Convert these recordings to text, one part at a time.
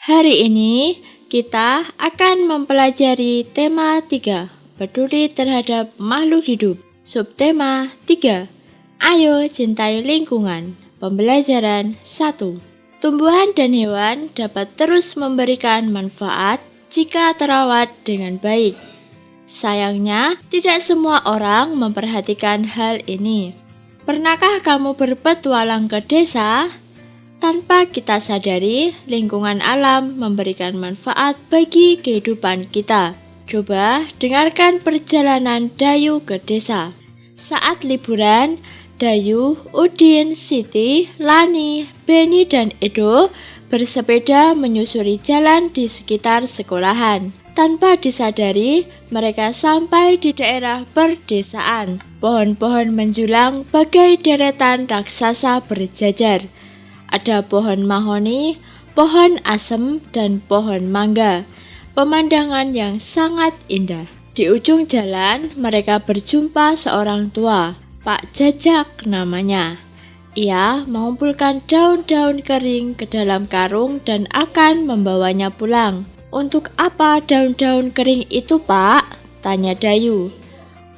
Hari ini kita akan mempelajari tema 3, peduli terhadap makhluk hidup. Subtema 3, ayo cintai lingkungan. Pembelajaran 1. Tumbuhan dan hewan dapat terus memberikan manfaat jika terawat dengan baik. Sayangnya, tidak semua orang memperhatikan hal ini. Pernahkah kamu berpetualang ke desa? Tanpa kita sadari, lingkungan alam memberikan manfaat bagi kehidupan kita. Coba dengarkan perjalanan Dayu ke desa. Saat liburan, Dayu, Udin, Siti, Lani, Beni, dan Edo bersepeda menyusuri jalan di sekitar sekolahan. Tanpa disadari, mereka sampai di daerah perdesaan. Pohon-pohon menjulang bagai deretan raksasa berjajar. Ada pohon mahoni, pohon asem, dan pohon mangga. Pemandangan yang sangat indah. Di ujung jalan, mereka berjumpa seorang tua, Pak Jajak namanya. Ia mengumpulkan daun-daun kering ke dalam karung dan akan membawanya pulang. Untuk apa daun-daun kering itu, Pak? Tanya Dayu.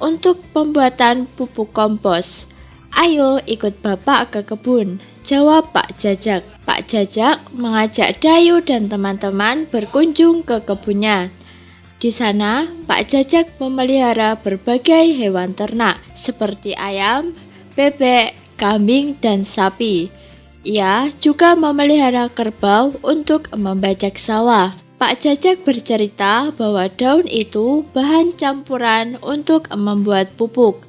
Untuk pembuatan pupuk kompos. Ayo ikut Bapak ke kebun, jawab Pak Jajak. Pak Jajak mengajak Dayu dan teman-teman berkunjung ke kebunnya. Di sana, Pak Jajak memelihara berbagai hewan ternak seperti ayam, bebek, kambing, dan sapi. Ia juga memelihara kerbau untuk membajak sawah. Pak Jajak bercerita bahwa daun itu bahan campuran untuk membuat pupuk.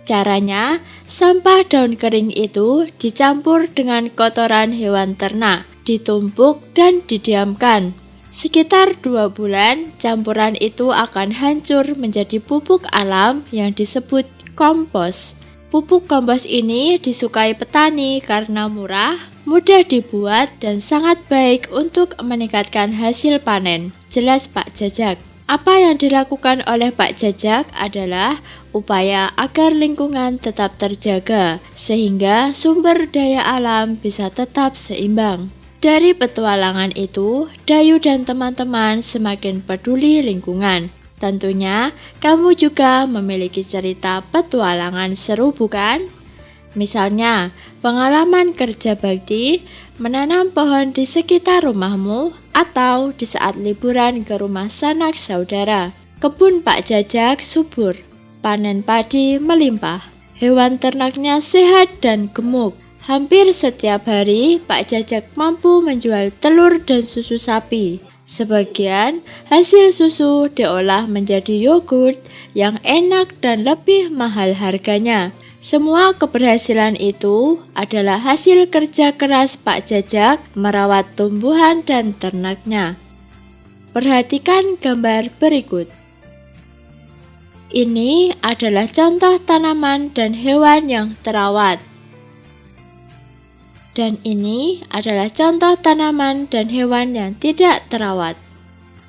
Caranya, sampah daun kering itu dicampur dengan kotoran hewan ternak, ditumpuk dan didiamkan. Sekitar 2 bulan, campuran itu akan hancur menjadi pupuk alam yang disebut kompos. Pupuk kompos ini disukai petani karena murah, mudah dibuat, dan sangat baik untuk meningkatkan hasil panen. Jelas Pak Jajak. Apa yang dilakukan oleh Pak Jajak adalah upaya agar lingkungan tetap terjaga, sehingga sumber daya alam bisa tetap seimbang. Dari petualangan itu, Dayu dan teman-teman semakin peduli lingkungan. Tentunya, kamu juga memiliki cerita petualangan seru, bukan? Misalnya, pengalaman kerja bakti, menanam pohon di sekitar rumahmu, atau di saat liburan ke rumah sanak saudara. Kebun Pak Jajak subur, panen padi melimpah, hewan ternaknya sehat dan gemuk. Hampir setiap hari, Pak Jajak mampu menjual telur dan susu sapi. Sebagian hasil susu diolah menjadi yogurt yang enak dan lebih mahal harganya. Semua keberhasilan itu adalah hasil kerja keras Pak Jajak merawat tumbuhan dan ternaknya. Perhatikan gambar berikut. Ini adalah contoh tanaman dan hewan yang terawat. Dan ini adalah contoh tanaman dan hewan yang tidak terawat.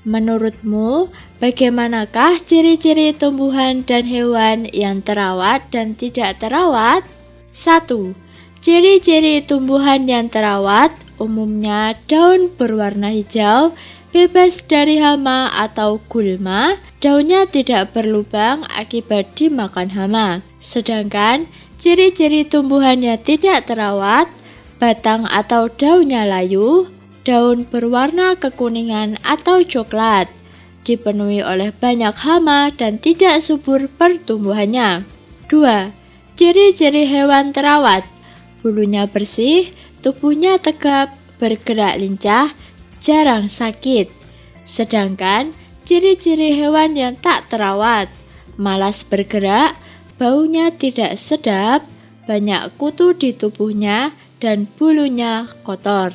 Menurutmu, bagaimanakah ciri-ciri tumbuhan dan hewan yang terawat dan tidak terawat? 1. Ciri-ciri tumbuhan yang terawat umumnya daun berwarna hijau, bebas dari hama atau gulma, daunnya tidak berlubang akibat dimakan hama. Sedangkan ciri-ciri tumbuhan yang tidak terawat, batang atau daunnya layu, daun berwarna kekuningan atau coklat, dipenuhi oleh banyak hama dan tidak subur pertumbuhannya. 2. Ciri-ciri hewan terawat, bulunya bersih, tubuhnya tegap, bergerak lincah, jarang sakit. Sedangkan ciri-ciri hewan yang tak terawat, malas bergerak, baunya tidak sedap, banyak kutu di tubuhnya, dan bulunya kotor.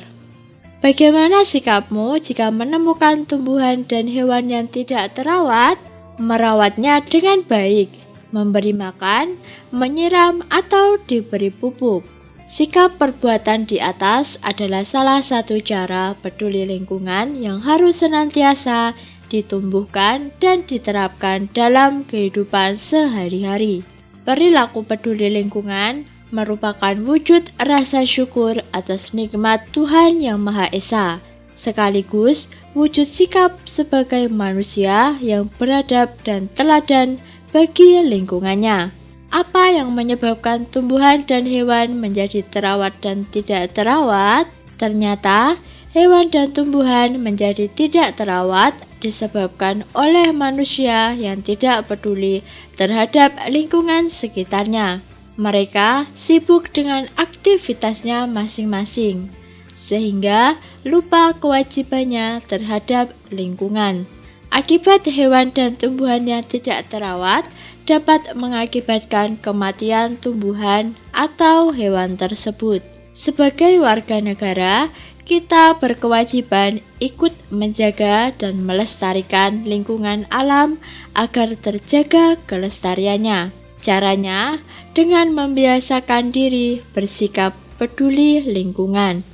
Bagaimana sikapmu jika menemukan tumbuhan dan hewan yang tidak terawat? Merawatnya dengan baik, memberi makan, menyiram, atau diberi pupuk. Sikap perbuatan di atas adalah salah satu cara peduli lingkungan yang harus senantiasa ditumbuhkan dan diterapkan dalam kehidupan sehari-hari. Perilaku peduli lingkungan merupakan wujud rasa syukur atas nikmat Tuhan Yang Maha Esa. sekaligus wujud sikap sebagai manusia yang beradab dan teladan bagi lingkungannya. Apa yang menyebabkan tumbuhan dan hewan menjadi terawat dan tidak terawat? Ternyata, hewan dan tumbuhan menjadi tidak terawat disebabkan oleh manusia yang tidak peduli terhadap lingkungan sekitarnya. Mereka sibuk dengan aktivitasnya masing-masing, sehingga lupa kewajibannya terhadap lingkungan. Akibat hewan dan tumbuhan yang tidak terawat dapat mengakibatkan kematian tumbuhan atau hewan tersebut. Sebagai warga negara, kita berkewajiban ikut menjaga dan melestarikan lingkungan alam agar terjaga kelestariannya. Caranya dengan membiasakan diri bersikap peduli lingkungan.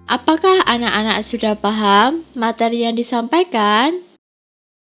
Apakah anak-anak sudah paham materi yang disampaikan?